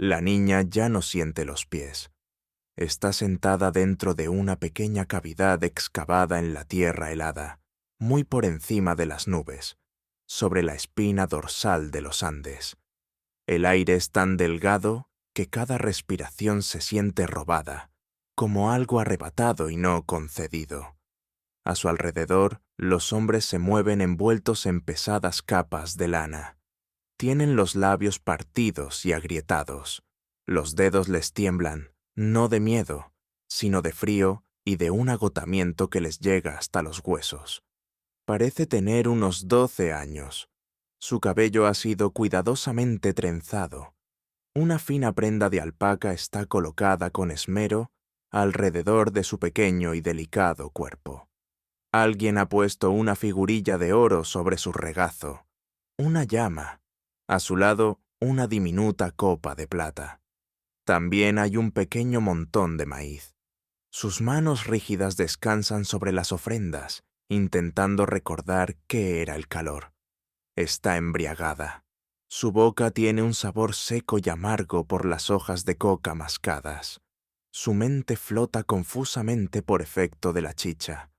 La niña ya no siente los pies. Está sentada dentro de una pequeña cavidad excavada en la tierra helada, muy por encima de las nubes, sobre la espina dorsal de los Andes. El aire es tan delgado que cada respiración se siente robada, como algo arrebatado y no concedido. A su alrededor, los hombres se mueven envueltos en pesadas capas de lana. Tienen los labios partidos y agrietados. Los dedos les tiemblan, no de miedo, sino de frío y de un agotamiento que les llega hasta los huesos. Parece tener unos 12 años. Su cabello ha sido cuidadosamente trenzado. Una fina prenda de alpaca está colocada con esmero alrededor de su pequeño y delicado cuerpo. Alguien ha puesto una figurilla de oro sobre su regazo, una llama. A su lado, una diminuta copa de plata. También hay un pequeño montón de maíz. Sus manos rígidas descansan sobre las ofrendas, intentando recordar qué era el calor. Está embriagada. Su boca tiene un sabor seco y amargo por las hojas de coca mascadas. Su mente flota confusamente por efecto de la chicha.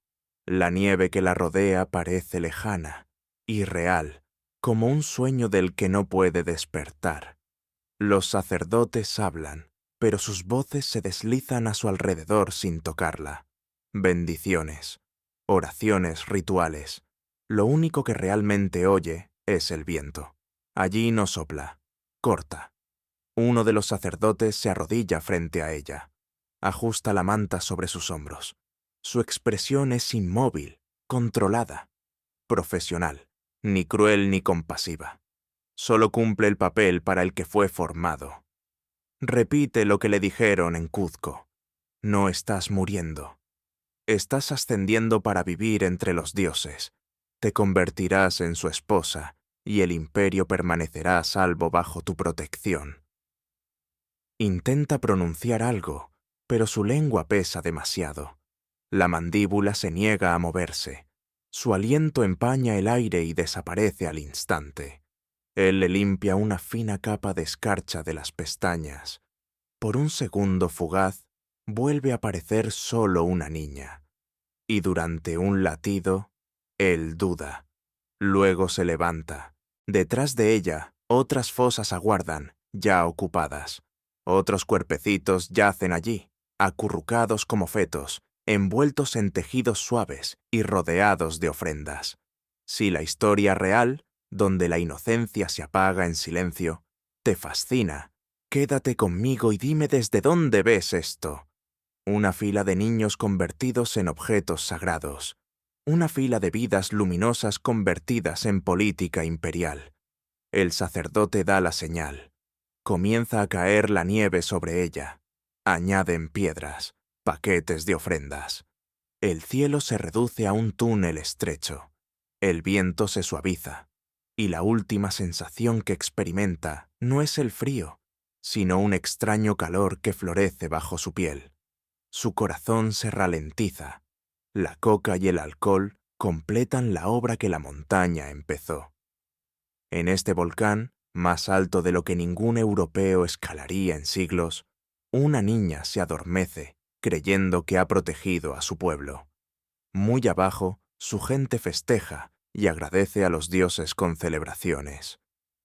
La nieve que la rodea parece lejana, irreal, como un sueño del que no puede despertar. Los sacerdotes hablan, pero sus voces se deslizan a su alrededor sin tocarla. Bendiciones, oraciones rituales. Lo único que realmente oye es el viento. Allí no sopla, corta. Uno de los sacerdotes se arrodilla frente a ella. Ajusta la manta sobre sus hombros. Su expresión es inmóvil, controlada, profesional, ni cruel ni compasiva. Solo cumple el papel para el que fue formado. Repite lo que le dijeron en Cuzco. No estás muriendo. Estás ascendiendo para vivir entre los dioses. Te convertirás en su esposa y el imperio permanecerá a salvo bajo tu protección. Intenta pronunciar algo, pero su lengua pesa demasiado. La mandíbula se niega a moverse. Su aliento empaña el aire y desaparece al instante. Él le limpia una fina capa de escarcha de las pestañas. Por un segundo fugaz, vuelve a aparecer solo una niña. Y durante un latido, él duda. Luego se levanta. Detrás de ella, otras fosas aguardan, ya ocupadas. Otros cuerpecitos yacen allí, acurrucados como fetos, envueltos en tejidos suaves y rodeados de ofrendas. Si la historia real, donde la inocencia se apaga en silencio, te fascina, quédate conmigo y dime desde dónde ves esto. Una fila de niños convertidos en objetos sagrados. Una fila de vidas luminosas convertidas en política imperial. El sacerdote da la señal. Comienza a caer la nieve sobre ella. Añaden piedras, paquetes de ofrendas. El cielo se reduce a un túnel estrecho. El viento se suaviza. Y la última sensación que experimenta no es el frío, sino un extraño calor que florece bajo su piel. Su corazón se ralentiza. La coca y el alcohol completan la obra que la montaña empezó. En este volcán, más alto de lo que ningún europeo escalaría en siglos, una niña se adormece, creyendo que ha protegido a su pueblo. Muy abajo, su gente festeja y agradece a los dioses con celebraciones.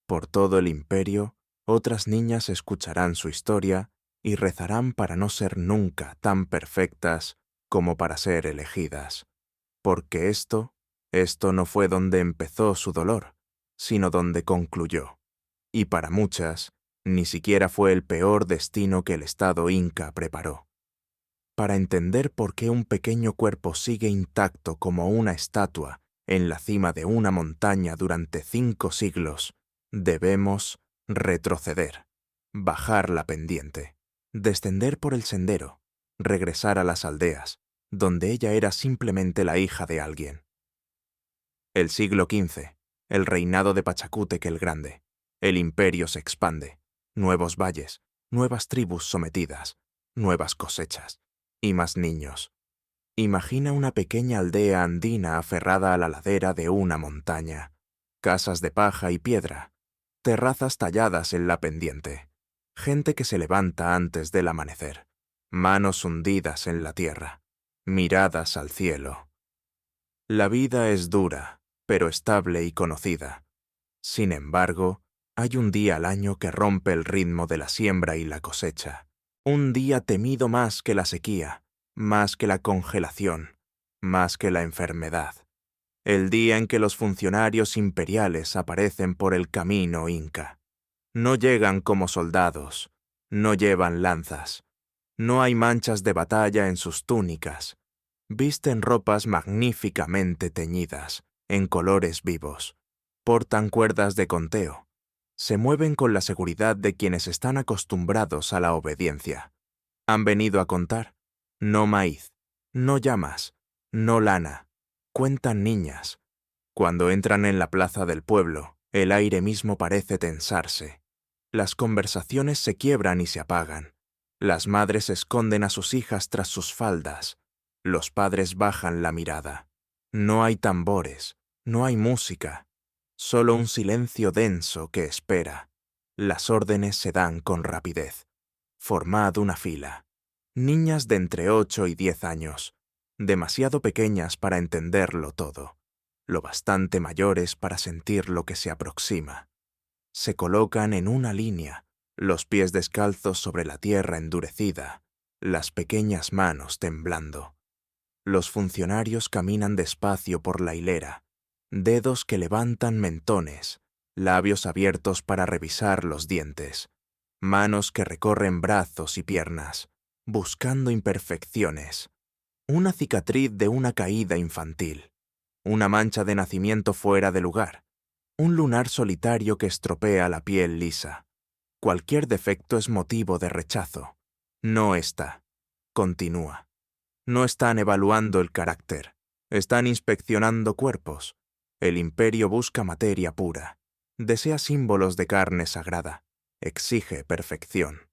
Por todo el imperio, otras niñas escucharán su historia y rezarán para no ser nunca tan perfectas como para ser elegidas. Porque esto no fue donde empezó su dolor, sino donde concluyó. Y para muchas, ni siquiera fue el peor destino que el Estado inca preparó. Para entender por qué un pequeño cuerpo sigue intacto como una estatua en la cima de una montaña durante 5 siglos, debemos retroceder, bajar la pendiente, descender por el sendero, regresar a las aldeas, donde ella era simplemente la hija de alguien. El siglo XV, el reinado de Pachacútec el Grande. El imperio se expande. Nuevos valles, nuevas tribus sometidas, nuevas cosechas y más niños. Imagina una pequeña aldea andina aferrada a la ladera de una montaña. Casas de paja y piedra, terrazas talladas en la pendiente. gente que se levanta antes del amanecer, manos hundidas en la tierra, miradas al cielo. La vida es dura, pero estable y conocida. Sin embargo, hay un día al año que rompe el ritmo de la siembra y la cosecha. Un día temido más que la sequía, más que la congelación, más que la enfermedad. El día en que los funcionarios imperiales aparecen por el camino inca. No llegan como soldados, no llevan lanzas, no hay manchas de batalla en sus túnicas. Visten ropas magníficamente teñidas, en colores vivos. Portan cuerdas de conteo. Se mueven con la seguridad de quienes están acostumbrados a la obediencia. Han venido a contar. No maíz, no llamas, no lana. Cuentan niñas. Cuando entran en la plaza del pueblo, el aire mismo parece tensarse. Las conversaciones se quiebran y se apagan. Las madres esconden a sus hijas tras sus faldas. Los padres bajan la mirada. No hay tambores, no hay música, solo un silencio denso que espera. Las órdenes se dan con rapidez. Formad una fila. Niñas de entre 8 y 10 años, demasiado pequeñas para entenderlo todo, lo bastante mayores para sentir lo que se aproxima. Se colocan en una línea, los pies descalzos sobre la tierra endurecida, las pequeñas manos temblando. Los funcionarios caminan despacio por la hilera, dedos que levantan mentones, labios abiertos para revisar los dientes, manos que recorren brazos y piernas, buscando imperfecciones, una cicatriz de una caída infantil, una mancha de nacimiento fuera de lugar, un lunar solitario que estropea la piel lisa. Cualquier defecto es motivo de rechazo. No está. Continúa. No están evaluando el carácter. Están inspeccionando cuerpos. El imperio busca materia pura. Desea símbolos de carne sagrada. Exige perfección.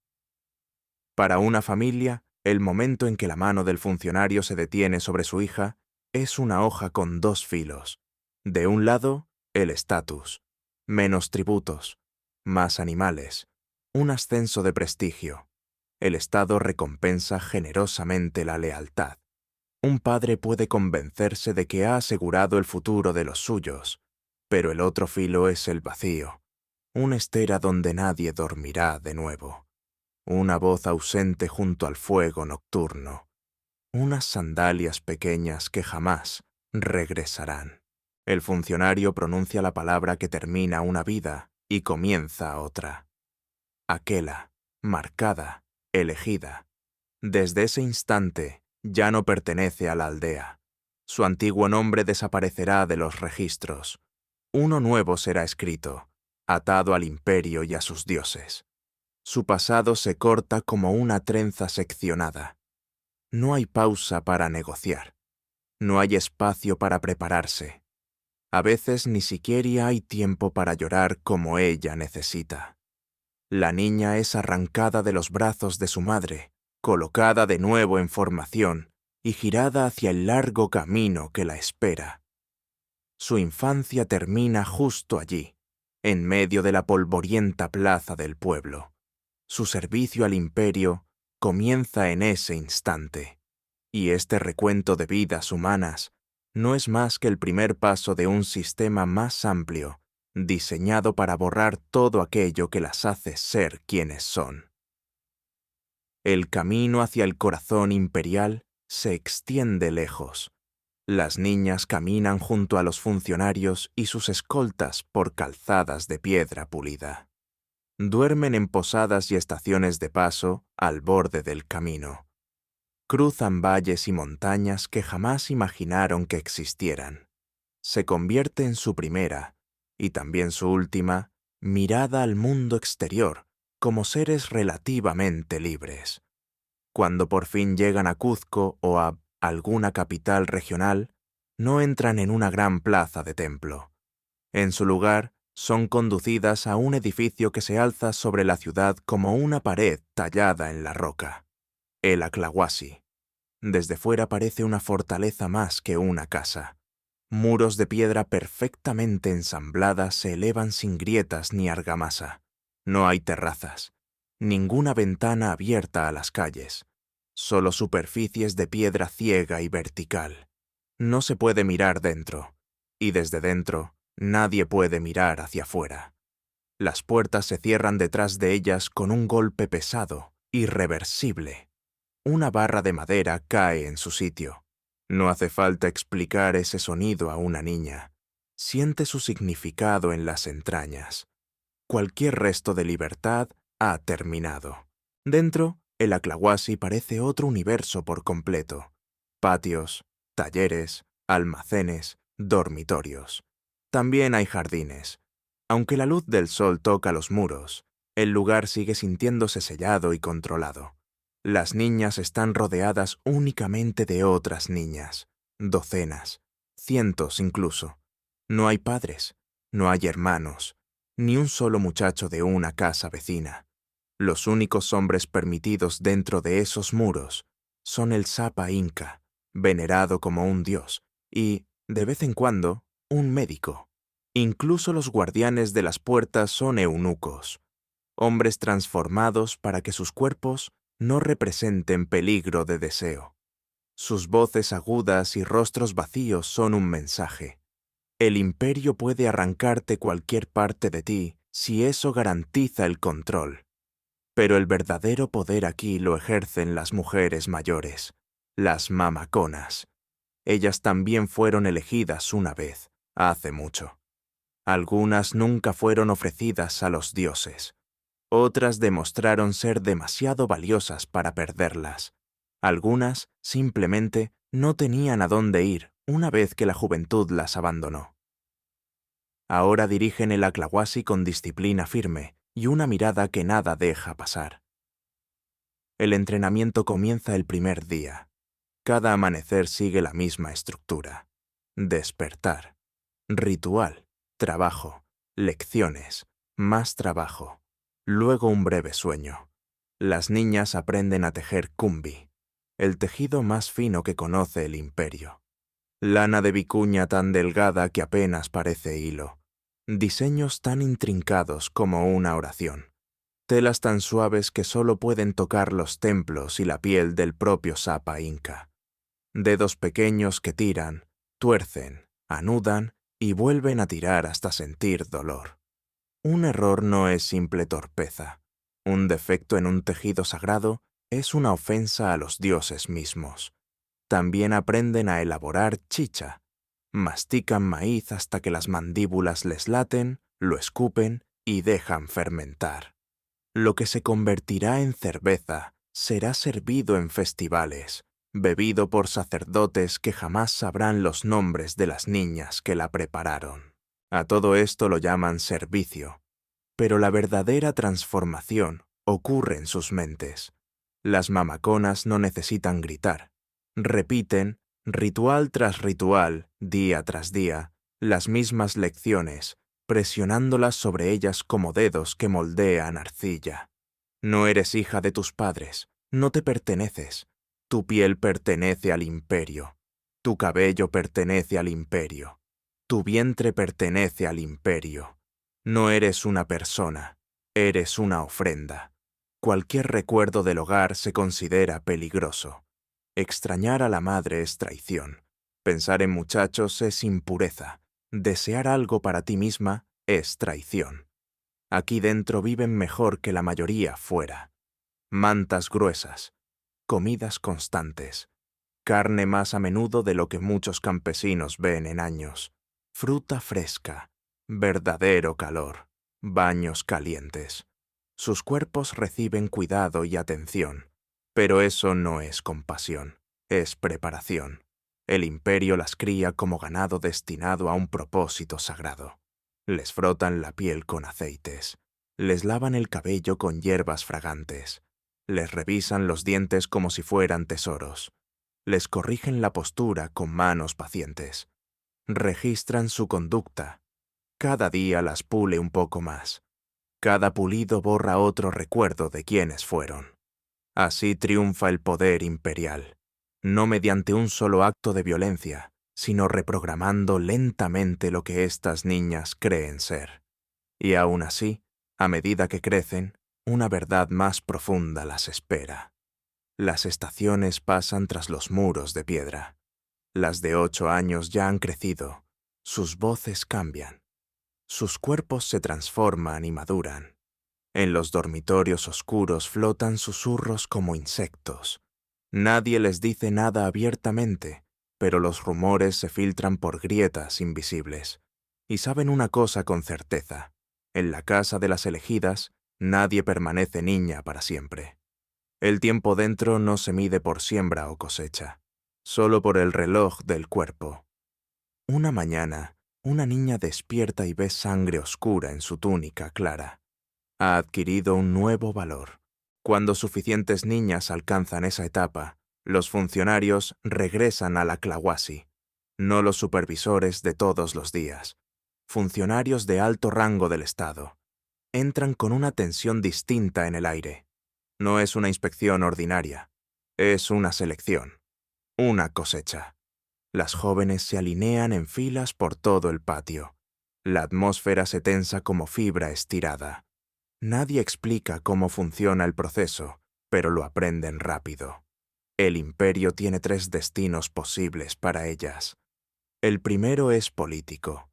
Para una familia, el momento en que la mano del funcionario se detiene sobre su hija es una hoja con 2 filos. De un lado, el estatus, menos tributos, más animales, un ascenso de prestigio. El Estado recompensa generosamente la lealtad. Un padre puede convencerse de que ha asegurado el futuro de los suyos, pero el otro filo es el vacío, una estera donde nadie dormirá de nuevo, una voz ausente junto al fuego nocturno, unas sandalias pequeñas que jamás regresarán. El funcionario pronuncia la palabra que termina una vida y comienza otra. Aquela, marcada, elegida. Desde ese instante ya no pertenece a la aldea. Su antiguo nombre desaparecerá de los registros. Uno nuevo será escrito, atado al imperio y a sus dioses. Su pasado se corta como una trenza seccionada. No hay pausa para negociar. No hay espacio para prepararse. A veces ni siquiera hay tiempo para llorar como ella necesita. La niña es arrancada de los brazos de su madre, colocada de nuevo en formación y girada hacia el largo camino que la espera. Su infancia termina justo allí, en medio de la polvorienta plaza del pueblo. Su servicio al imperio comienza en ese instante, y este recuento de vidas humanas no es más que el primer paso de un sistema más amplio, diseñado para borrar todo aquello que las hace ser quienes son. El camino hacia el corazón imperial se extiende lejos. Las niñas caminan junto a los funcionarios y sus escoltas por calzadas de piedra pulida. Duermen en posadas y estaciones de paso al borde del camino. Cruzan valles y montañas que jamás imaginaron que existieran. Se convierte en su primera, y también su última, mirada al mundo exterior, como seres relativamente libres. Cuando por fin llegan a Cuzco o a alguna capital regional, no entran en una gran plaza de templo. En su lugar, son conducidas a un edificio que se alza sobre la ciudad como una pared tallada en la roca. El Aclahuasi. Desde fuera parece una fortaleza más que una casa. Muros de piedra perfectamente ensambladas se elevan sin grietas ni argamasa. No hay terrazas, ninguna ventana abierta a las calles, solo superficies de piedra ciega y vertical. No se puede mirar dentro, y desde dentro nadie puede mirar hacia afuera. Las puertas se cierran detrás de ellas con un golpe pesado, irreversible. Una barra de madera cae en su sitio. No hace falta explicar ese sonido a una niña. Siente su significado en las entrañas. Cualquier resto de libertad ha terminado. Dentro, el Aklahuasi parece otro universo por completo. Patios, talleres, almacenes, dormitorios. También hay jardines. Aunque la luz del sol toca los muros, el lugar sigue sintiéndose sellado y controlado. Las niñas están rodeadas únicamente de otras niñas, docenas, cientos incluso. No hay padres, no hay hermanos, ni un solo muchacho de una casa vecina. Los únicos hombres permitidos dentro de esos muros son el Sapa Inca, venerado como un dios, y, de vez en cuando, un médico. Incluso los guardianes de las puertas son eunucos, hombres transformados para que sus cuerpos no representen peligro de deseo. Sus voces agudas y rostros vacíos son un mensaje. El imperio puede arrancarte cualquier parte de ti si eso garantiza el control. Pero el verdadero poder aquí lo ejercen las mujeres mayores, las mamaconas. Ellas también fueron elegidas una vez, hace mucho. Algunas nunca fueron ofrecidas a los dioses. Otras demostraron ser demasiado valiosas para perderlas. Algunas, simplemente, no tenían a dónde ir una vez que la juventud las abandonó. Ahora dirigen el Aklahuasi con disciplina firme y una mirada que nada deja pasar. El entrenamiento comienza el primer día. Cada amanecer sigue la misma estructura. Despertar. Ritual. Trabajo. Lecciones. Más trabajo. Luego un breve sueño. Las niñas aprenden a tejer kumbi, el tejido más fino que conoce el imperio. Lana de vicuña tan delgada que apenas parece hilo. Diseños tan intrincados como una oración. Telas tan suaves que solo pueden tocar los templos y la piel del propio Sapa Inca. Dedos pequeños que tiran, tuercen, anudan y vuelven a tirar hasta sentir dolor. Un error no es simple torpeza. Un defecto en un tejido sagrado es una ofensa a los dioses mismos. También aprenden a elaborar chicha. Mastican maíz hasta que las mandíbulas les laten, lo escupen y dejan fermentar. Lo que se convertirá en cerveza será servido en festivales, bebido por sacerdotes que jamás sabrán los nombres de las niñas que la prepararon. A todo esto lo llaman servicio, pero la verdadera transformación ocurre en sus mentes. Las mamaconas no necesitan gritar. Repiten, ritual tras ritual, día tras día, las mismas lecciones, presionándolas sobre ellas como dedos que moldean arcilla. No eres hija de tus padres, no te perteneces. Tu piel pertenece al imperio. Tu cabello pertenece al imperio. Tu vientre pertenece al imperio. No eres una persona, eres una ofrenda. Cualquier recuerdo del hogar se considera peligroso. Extrañar a la madre es traición. Pensar en muchachos es impureza. Desear algo para ti misma es traición. Aquí dentro viven mejor que la mayoría fuera. Mantas gruesas, comidas constantes, carne más a menudo de lo que muchos campesinos ven en años, fruta fresca, verdadero calor, baños calientes. Sus cuerpos reciben cuidado y atención, pero eso no es compasión, es preparación. El imperio las cría como ganado destinado a un propósito sagrado. Les frotan la piel con aceites, les lavan el cabello con hierbas fragantes, les revisan los dientes como si fueran tesoros, les corrigen la postura con manos pacientes, registran su conducta. Cada día las pule un poco más. Cada pulido borra otro recuerdo de quiénes fueron. Así triunfa el poder imperial, no mediante un solo acto de violencia, sino reprogramando lentamente lo que estas niñas creen ser. Y aún así, a medida que crecen, una verdad más profunda las espera. Las estaciones pasan tras los muros de piedra. Las de 8 años ya han crecido, sus voces cambian, sus cuerpos se transforman y maduran. En los dormitorios oscuros flotan susurros como insectos. Nadie les dice nada abiertamente, pero los rumores se filtran por grietas invisibles. Y saben una cosa con certeza: en la casa de las elegidas, nadie permanece niña para siempre. El tiempo dentro no se mide por siembra o cosecha, solo por el reloj del cuerpo. Una mañana, una niña despierta y ve sangre oscura en su túnica clara. Ha adquirido un nuevo valor. Cuando suficientes niñas alcanzan esa etapa, los funcionarios regresan a la clawasi, no los supervisores de todos los días. Funcionarios de alto rango del Estado. Entran con una tensión distinta en el aire. No es una inspección ordinaria, es una selección, una cosecha. Las jóvenes se alinean en filas por todo el patio. La atmósfera se tensa como fibra estirada. Nadie explica cómo funciona el proceso, pero lo aprenden rápido. El imperio tiene 3 destinos posibles para ellas. El primero es político.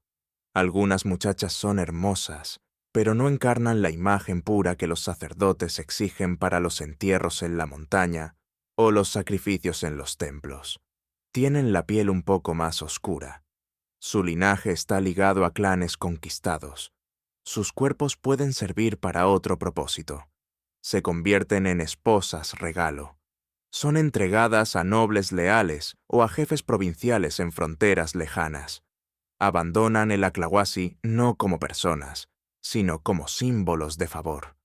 Algunas muchachas son hermosas, pero no encarnan la imagen pura que los sacerdotes exigen para los entierros en la montaña o los sacrificios en los templos. Tienen la piel un poco más oscura. Su linaje está ligado a clanes conquistados. Sus cuerpos pueden servir para otro propósito. Se convierten en esposas regalo. Son entregadas a nobles leales o a jefes provinciales en fronteras lejanas. Abandonan el Aklahuasi no como personas, sino como símbolos de favor,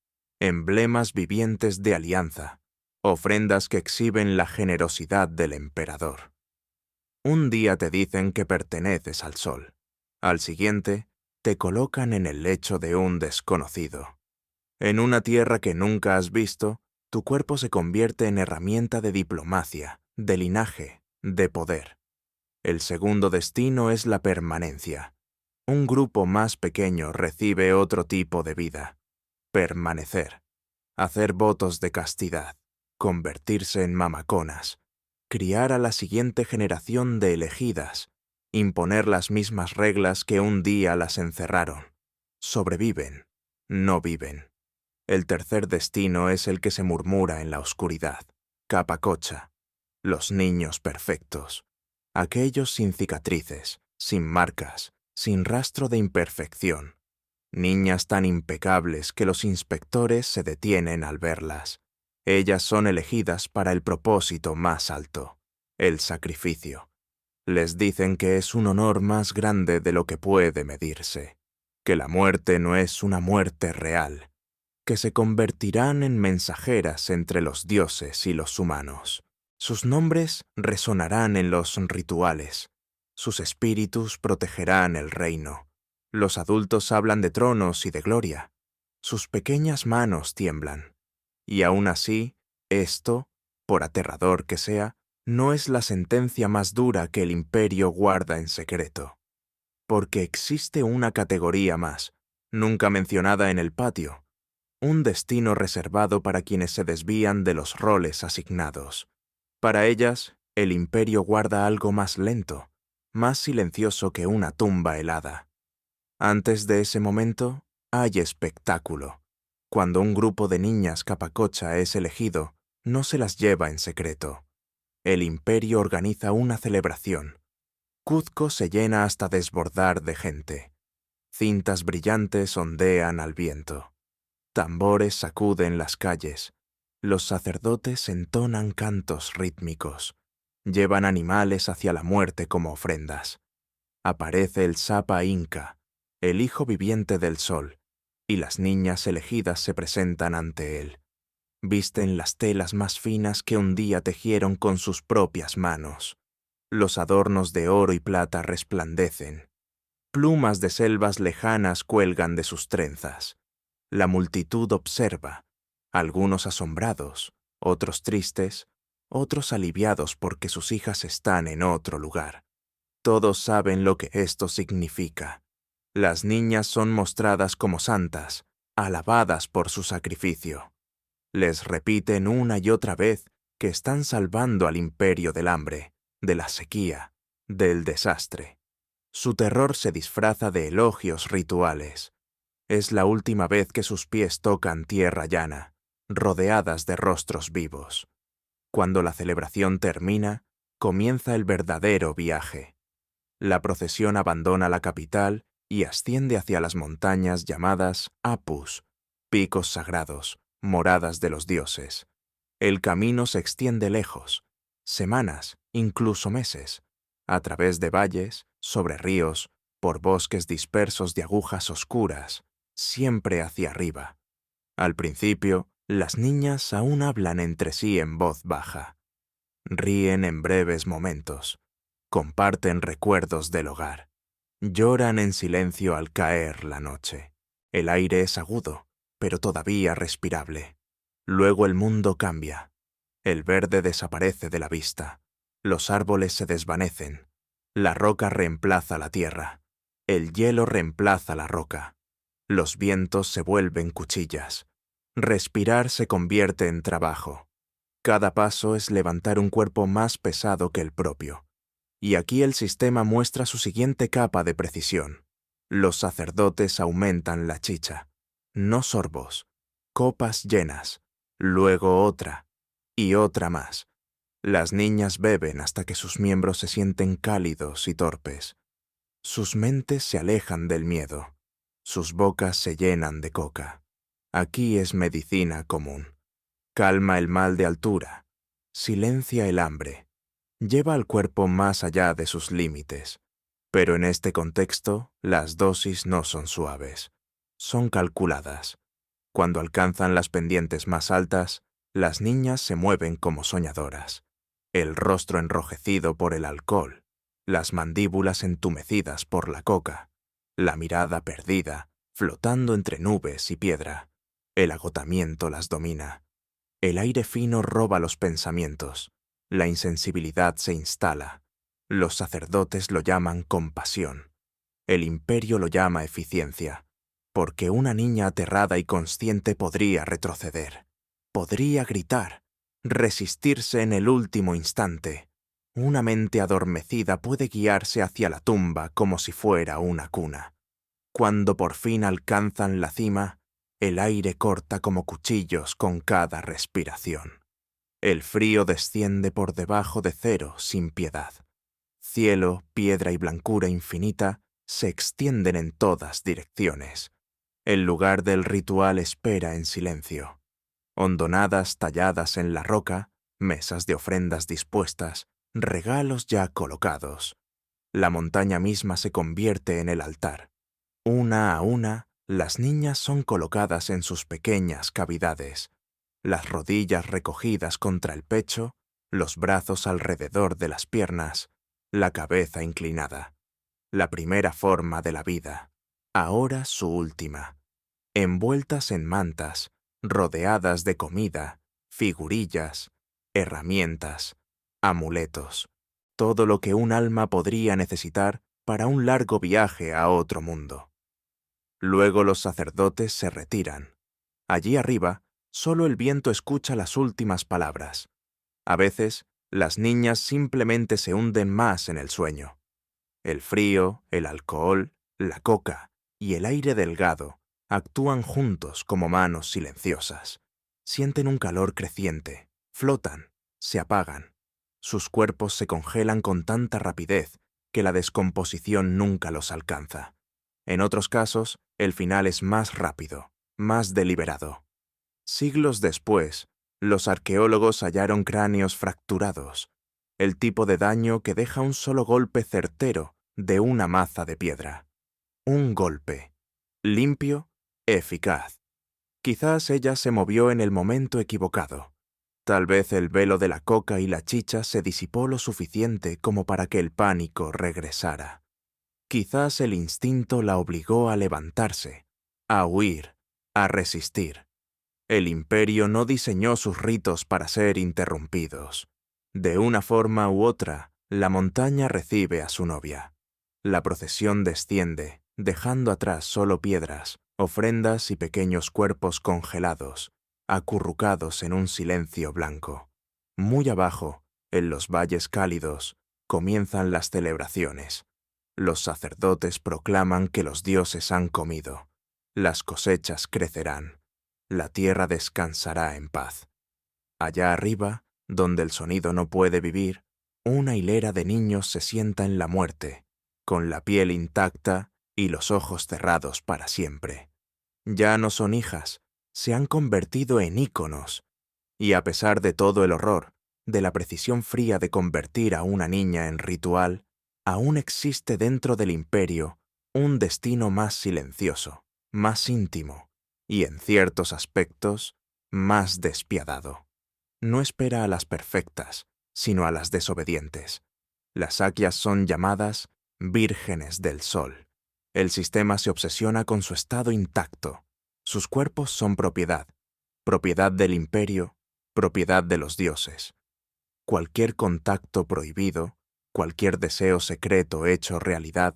emblemas vivientes de alianza, ofrendas que exhiben la generosidad del emperador. Un día te dicen que perteneces al sol. Al siguiente, te colocan en el lecho de un desconocido. En una tierra que nunca has visto, tu cuerpo se convierte en herramienta de diplomacia, de linaje, de poder. El segundo destino es la permanencia. Un grupo más pequeño recibe otro tipo de vida. Permanecer. Hacer votos de castidad. Convertirse en mamaconas. Criar a la siguiente generación de elegidas. Imponer las mismas reglas que un día las encerraron. Sobreviven, no viven. El tercer destino es el que se murmura en la oscuridad. Capacocha. Los niños perfectos. Aquellos sin cicatrices, sin marcas, sin rastro de imperfección. Niñas tan impecables que los inspectores se detienen al verlas. Ellas son elegidas para el propósito más alto, el sacrificio. Les dicen que es un honor más grande de lo que puede medirse, que la muerte no es una muerte real, que se convertirán en mensajeras entre los dioses y los humanos. Sus nombres resonarán en los rituales, sus espíritus protegerán el reino. Los adultos hablan de tronos y de gloria, sus pequeñas manos tiemblan. Y aún así, esto, por aterrador que sea, no es la sentencia más dura que el imperio guarda en secreto. Porque existe una categoría más, nunca mencionada en el patio, un destino reservado para quienes se desvían de los roles asignados. Para ellas, el imperio guarda algo más lento, más silencioso que una tumba helada. Antes de ese momento, hay espectáculo. Cuando un grupo de niñas capacocha es elegido, no se las lleva en secreto. El imperio organiza una celebración. Cuzco se llena hasta desbordar de gente. Cintas brillantes ondean al viento. Tambores sacuden las calles. Los sacerdotes entonan cantos rítmicos. Llevan animales hacia la muerte como ofrendas. Aparece el Sapa Inca, el hijo viviente del sol, y las niñas elegidas se presentan ante él. Visten las telas más finas que un día tejieron con sus propias manos. Los adornos de oro y plata resplandecen. Plumas de selvas lejanas cuelgan de sus trenzas. La multitud observa, algunos asombrados, otros tristes, otros aliviados porque sus hijas están en otro lugar. Todos saben lo que esto significa. Las niñas son mostradas como santas, alabadas por su sacrificio. Les repiten una y otra vez que están salvando al imperio del hambre, de la sequía, del desastre. Su terror se disfraza de elogios rituales. Es la última vez que sus pies tocan tierra llana, rodeadas de rostros vivos. Cuando la celebración termina, comienza el verdadero viaje. La procesión abandona la capital y asciende hacia las montañas llamadas Apus, picos sagrados, moradas de los dioses. El camino se extiende lejos, semanas, incluso meses, a través de valles, sobre ríos, por bosques dispersos de agujas oscuras, siempre hacia arriba. Al principio, las niñas aún hablan entre sí en voz baja. Ríen en breves momentos. Comparten recuerdos del hogar. Lloran en silencio al caer la noche. El aire es agudo, pero todavía respirable. Luego el mundo cambia. El verde desaparece de la vista. Los árboles se desvanecen. La roca reemplaza la tierra. El hielo reemplaza la roca. Los vientos se vuelven cuchillas. Respirar se convierte en trabajo. Cada paso es levantar un cuerpo más pesado que el propio. Y aquí el sistema muestra su siguiente capa de precisión. Los sacerdotes aumentan la chicha. No sorbos, copas llenas, luego otra, y otra más. Las niñas beben hasta que sus miembros se sienten cálidos y torpes. Sus mentes se alejan del miedo. Sus bocas se llenan de coca. Aquí es medicina común. Calma el mal de altura. Silencia el hambre. Lleva al cuerpo más allá de sus límites. Pero en este contexto, las dosis no son suaves. Son calculadas. Cuando alcanzan las pendientes más altas, las niñas se mueven como soñadoras. El rostro enrojecido por el alcohol, las mandíbulas entumecidas por la coca, la mirada perdida, flotando entre nubes y piedra. El agotamiento las domina. El aire fino roba los pensamientos. La insensibilidad se instala. Los sacerdotes lo llaman compasión. El imperio lo llama eficiencia. Porque una niña aterrada y consciente podría retroceder. Podría gritar, resistirse en el último instante. Una mente adormecida puede guiarse hacia la tumba como si fuera una cuna. Cuando por fin alcanzan la cima, el aire corta como cuchillos con cada respiración. El frío desciende por debajo de cero sin piedad. Cielo, piedra y blancura infinita se extienden en todas direcciones. El lugar del ritual espera en silencio. Hondonadas talladas en la roca, mesas de ofrendas dispuestas, regalos ya colocados. La montaña misma se convierte en el altar. Una a una, las niñas son colocadas en sus pequeñas cavidades, las rodillas recogidas contra el pecho, los brazos alrededor de las piernas, la cabeza inclinada. La primera forma de la vida, ahora su última. Envueltas en mantas, rodeadas de comida, figurillas, herramientas, amuletos, todo lo que un alma podría necesitar para un largo viaje a otro mundo. Luego los sacerdotes se retiran. Allí arriba, solo el viento escucha las últimas palabras. A veces, las niñas simplemente se hunden más en el sueño. El frío, el alcohol, la coca y el aire delgado actúan juntos como manos silenciosas. Sienten un calor creciente, flotan, se apagan. Sus cuerpos se congelan con tanta rapidez que la descomposición nunca los alcanza. En otros casos, el final es más rápido, más deliberado. Siglos después, los arqueólogos hallaron cráneos fracturados, el tipo de daño que deja un solo golpe certero de una maza de piedra. Un golpe, limpio, eficaz. Quizás ella se movió en el momento equivocado. Tal vez el velo de la coca y la chicha se disipó lo suficiente como para que el pánico regresara. Quizás el instinto la obligó a levantarse, a huir, a resistir. El imperio no diseñó sus ritos para ser interrumpidos. De una forma u otra, la montaña recibe a su novia. La procesión desciende, dejando atrás solo piedras, ofrendas y pequeños cuerpos congelados, acurrucados en un silencio blanco. Muy abajo, en los valles cálidos, comienzan las celebraciones. Los sacerdotes proclaman que los dioses han comido. Las cosechas crecerán. La tierra descansará en paz. Allá arriba, donde el sonido no puede vivir, una hilera de niños se sienta en la muerte, con la piel intacta y los ojos cerrados para siempre. Ya no son hijas, se han convertido en íconos, y a pesar de todo el horror, de la precisión fría de convertir a una niña en ritual, aún existe dentro del imperio un destino más silencioso, más íntimo, y en ciertos aspectos, más despiadado. No espera a las perfectas, sino a las desobedientes. Las Sakyas son llamadas vírgenes del sol. El sistema se obsesiona con su estado intacto. Sus cuerpos son propiedad del imperio, propiedad de los dioses. Cualquier contacto prohibido, cualquier deseo secreto hecho realidad,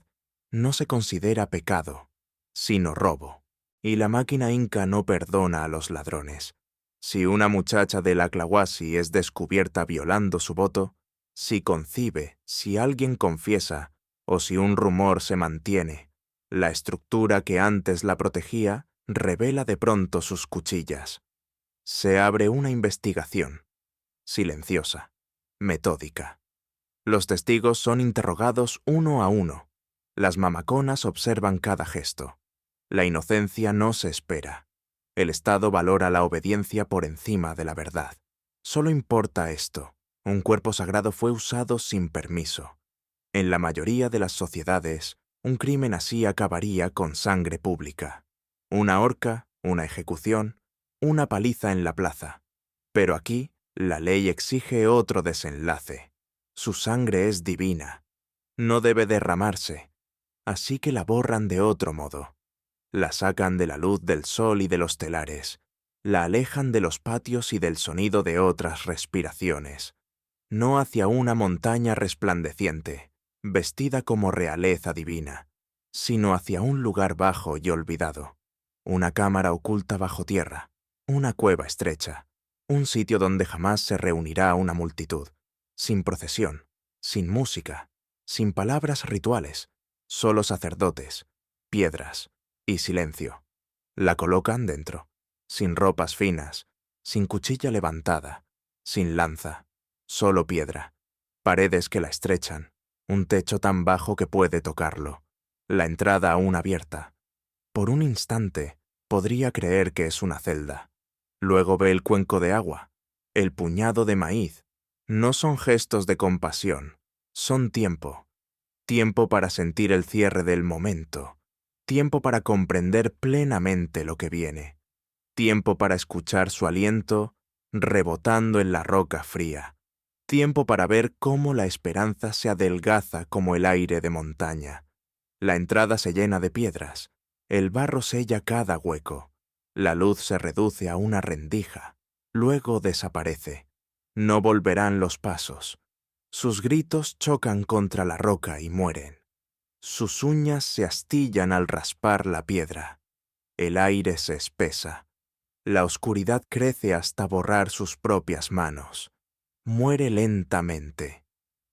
no se considera pecado, sino robo. Y la máquina inca no perdona a los ladrones. Si una muchacha de la Clawasi es descubierta violando su voto, si concibe, si alguien confiesa, o si un rumor se mantiene, la estructura que antes la protegía revela de pronto sus cuchillas. Se abre una investigación, silenciosa, metódica. Los testigos son interrogados uno a uno. Las mamaconas observan cada gesto. La inocencia no se espera. El Estado valora la obediencia por encima de la verdad. Solo importa esto. Un cuerpo sagrado fue usado sin permiso. En la mayoría de las sociedades, un crimen así acabaría con sangre pública. Una horca, una ejecución, una paliza en la plaza. Pero aquí, la ley exige otro desenlace. Su sangre es divina. No debe derramarse. Así que la borran de otro modo. La sacan de la luz del sol y de los telares. La alejan de los patios y del sonido de otras respiraciones. No hacia una montaña resplandeciente, vestida como realeza divina, sino hacia un lugar bajo y olvidado. Una cámara oculta bajo tierra, una cueva estrecha, un sitio donde jamás se reunirá una multitud, sin procesión, sin música, sin palabras rituales, solo sacerdotes, piedras y silencio. La colocan dentro, sin ropas finas, sin cuchilla levantada, sin lanza, solo piedra, paredes que la estrechan, un techo tan bajo que puede tocarlo, la entrada aún abierta. Por un instante, podría creer que es una celda. Luego ve el cuenco de agua, el puñado de maíz. No son gestos de compasión, son tiempo. Tiempo para sentir el cierre del momento. Tiempo para comprender plenamente lo que viene. Tiempo para escuchar su aliento rebotando en la roca fría. Tiempo para ver cómo la esperanza se adelgaza como el aire de montaña. La entrada se llena de piedras. El barro sella cada hueco. La luz se reduce a una rendija. Luego desaparece. No volverán los pasos. Sus gritos chocan contra la roca y mueren. Sus uñas se astillan al raspar la piedra. El aire se espesa. La oscuridad crece hasta borrar sus propias manos. Muere lentamente,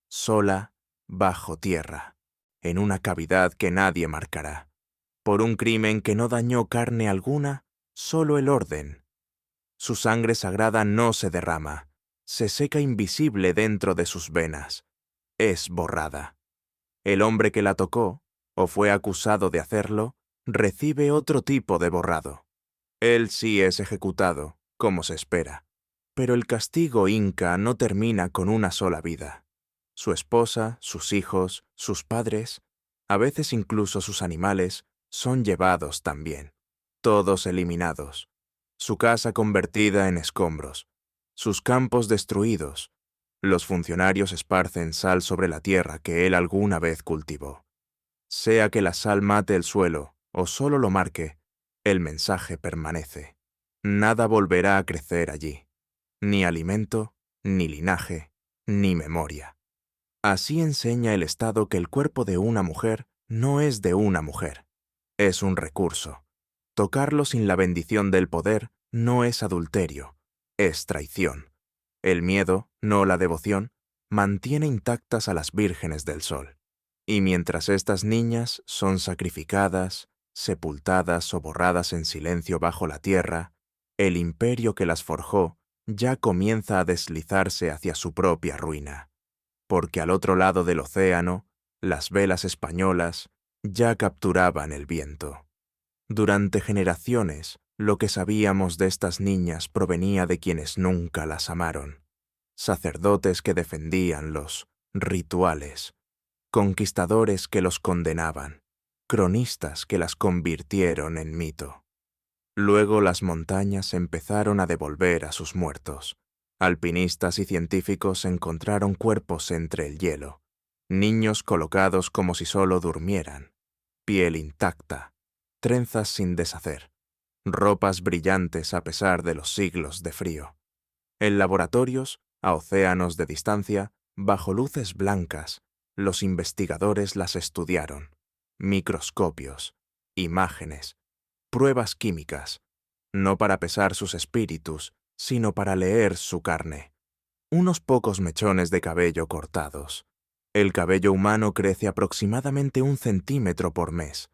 sola, bajo tierra, en una cavidad que nadie marcará. Por un crimen que no dañó carne alguna, solo el orden. Su sangre sagrada no se derrama, se seca invisible dentro de sus venas. Es borrada. El hombre que la tocó, o fue acusado de hacerlo, recibe otro tipo de borrado. Él sí es ejecutado, como se espera. Pero el castigo inca no termina con una sola vida. Su esposa, sus hijos, sus padres, a veces incluso sus animales, son llevados también. Todos eliminados. Su casa convertida en escombros. Sus campos destruidos. Los funcionarios esparcen sal sobre la tierra que él alguna vez cultivó. Sea que la sal mate el suelo o solo lo marque, el mensaje permanece. Nada volverá a crecer allí. Ni alimento, ni linaje, ni memoria. Así enseña el Estado que el cuerpo de una mujer no es de una mujer. Es un recurso. Tocarlo sin la bendición del poder no es adulterio, es traición. El miedo, no la devoción, mantiene intactas a las vírgenes del sol. Y mientras estas niñas son sacrificadas, sepultadas o borradas en silencio bajo la tierra, el imperio que las forjó ya comienza a deslizarse hacia su propia ruina. Porque al otro lado del océano, las velas españolas ya capturaban el viento. Durante generaciones, lo que sabíamos de estas niñas provenía de quienes nunca las amaron. Sacerdotes que defendían los rituales, conquistadores que los condenaban, cronistas que las convirtieron en mito. Luego las montañas empezaron a devolver a sus muertos. Alpinistas y científicos encontraron cuerpos entre el hielo, niños colocados como si solo durmieran, piel intacta, trenzas sin deshacer, ropas brillantes a pesar de los siglos de frío. En laboratorios, a océanos de distancia, bajo luces blancas, los investigadores las estudiaron. Microscopios, imágenes, pruebas químicas, no para pesar sus espíritus, sino para leer su carne. Unos pocos mechones de cabello cortados. El cabello humano crece aproximadamente 1 centímetro por mes.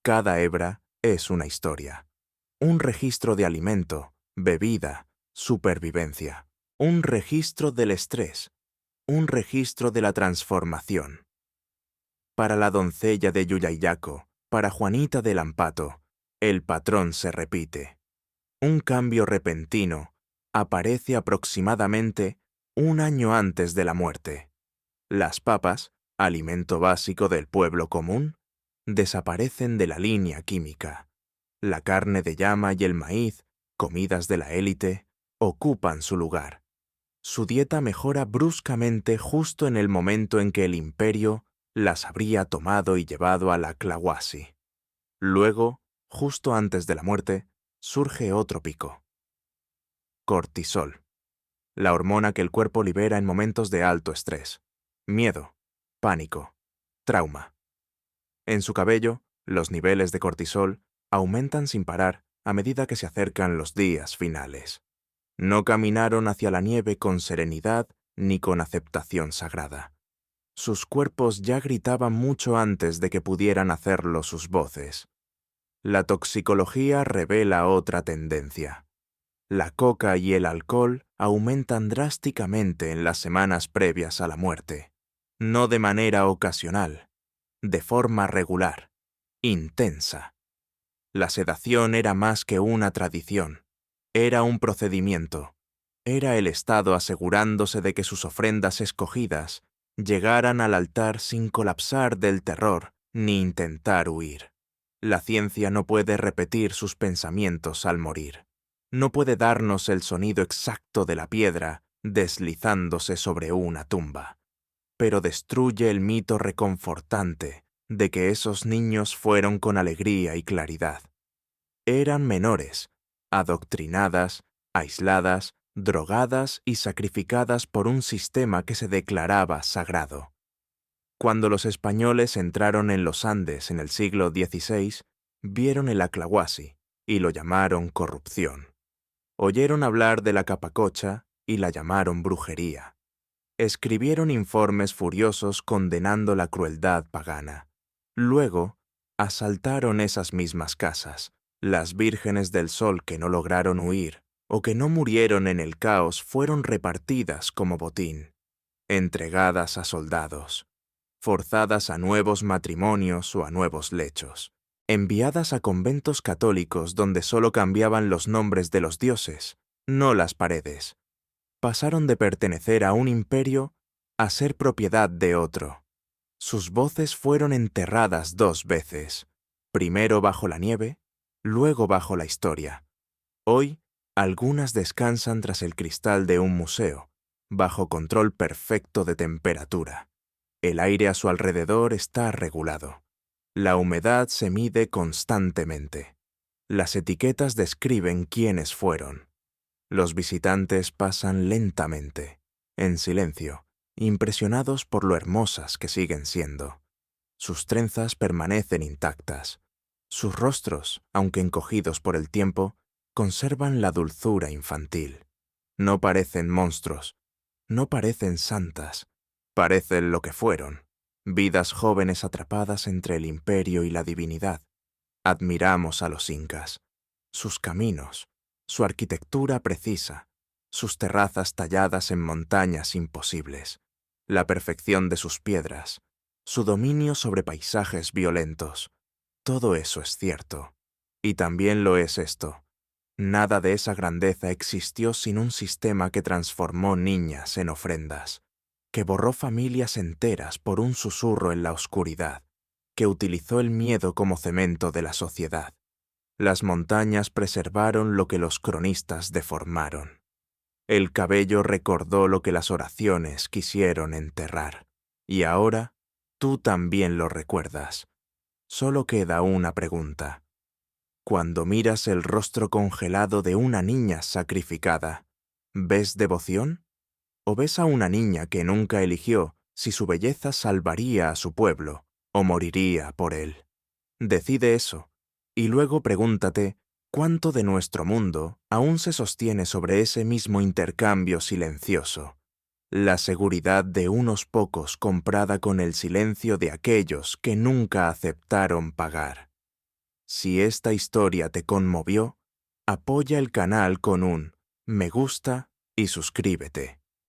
Cada hebra es una historia. Un registro de alimento, bebida, supervivencia. Un registro del estrés. Un registro de la transformación. Para la doncella de Yuyayaco, para Juanita del Ampato, el patrón se repite. Un cambio repentino aparece aproximadamente 1 año antes de la muerte. Las papas, alimento básico del pueblo común, desaparecen de la línea química. La carne de llama y el maíz, comidas de la élite, ocupan su lugar. Su dieta mejora bruscamente justo en el momento en que el imperio las habría tomado y llevado a la Clawasi. Luego, justo antes de la muerte, surge otro pico. Cortisol, la hormona que el cuerpo libera en momentos de alto estrés, miedo, pánico, trauma. En su cabello, los niveles de cortisol aumentan sin parar a medida que se acercan los días finales. No caminaron hacia la nieve con serenidad ni con aceptación sagrada. Sus cuerpos ya gritaban mucho antes de que pudieran hacerlo sus voces. La toxicología revela otra tendencia. La coca y el alcohol aumentan drásticamente en las semanas previas a la muerte, no de manera ocasional, de forma regular, intensa. La sedación era más que una tradición, era un procedimiento, era el Estado asegurándose de que sus ofrendas escogidas llegaran al altar sin colapsar del terror ni intentar huir. La ciencia no puede repetir sus pensamientos al morir. No puede darnos el sonido exacto de la piedra deslizándose sobre una tumba, pero destruye el mito reconfortante de que esos niños fueron con alegría y claridad. Eran menores, adoctrinadas, aisladas, drogadas y sacrificadas por un sistema que se declaraba sagrado. Cuando los españoles entraron en los Andes en el siglo XVI, vieron el Aclahuasi y lo llamaron corrupción. Oyeron hablar de la capacocha y la llamaron brujería. Escribieron informes furiosos condenando la crueldad pagana. Luego, asaltaron esas mismas casas. Las vírgenes del sol que no lograron huir o que no murieron en el caos fueron repartidas como botín, entregadas a soldados, forzadas a nuevos matrimonios o a nuevos lechos, enviadas a conventos católicos donde solo cambiaban los nombres de los dioses, no las paredes. Pasaron de pertenecer a un imperio a ser propiedad de otro. Sus voces fueron enterradas 2 veces, primero bajo la nieve, luego bajo la historia. Hoy, algunas descansan tras el cristal de un museo, bajo control perfecto de temperatura. El aire a su alrededor está regulado. La humedad se mide constantemente. Las etiquetas describen quiénes fueron. Los visitantes pasan lentamente, en silencio, impresionados por lo hermosas que siguen siendo. Sus trenzas permanecen intactas. Sus rostros, aunque encogidos por el tiempo, conservan la dulzura infantil. No parecen monstruos, no parecen santas, parecen lo que fueron, vidas jóvenes atrapadas entre el imperio y la divinidad. Admiramos a los incas, sus caminos, su arquitectura precisa, sus terrazas talladas en montañas imposibles, la perfección de sus piedras, su dominio sobre paisajes violentos. Todo eso es cierto. Y también lo es esto. Nada de esa grandeza existió sin un sistema que transformó niñas en ofrendas, que borró familias enteras por un susurro en la oscuridad, que utilizó el miedo como cemento de la sociedad. Las montañas preservaron lo que los cronistas deformaron. El cabello recordó lo que las oraciones quisieron enterrar. Y ahora, tú también lo recuerdas. Solo queda una pregunta. Cuando miras el rostro congelado de una niña sacrificada, ¿ves devoción? ¿O ves a una niña que nunca eligió si su belleza salvaría a su pueblo o moriría por él? Decide eso, y luego pregúntate cuánto de nuestro mundo aún se sostiene sobre ese mismo intercambio silencioso, la seguridad de unos pocos comprada con el silencio de aquellos que nunca aceptaron pagar. Si esta historia te conmovió, apoya el canal con un me gusta y suscríbete.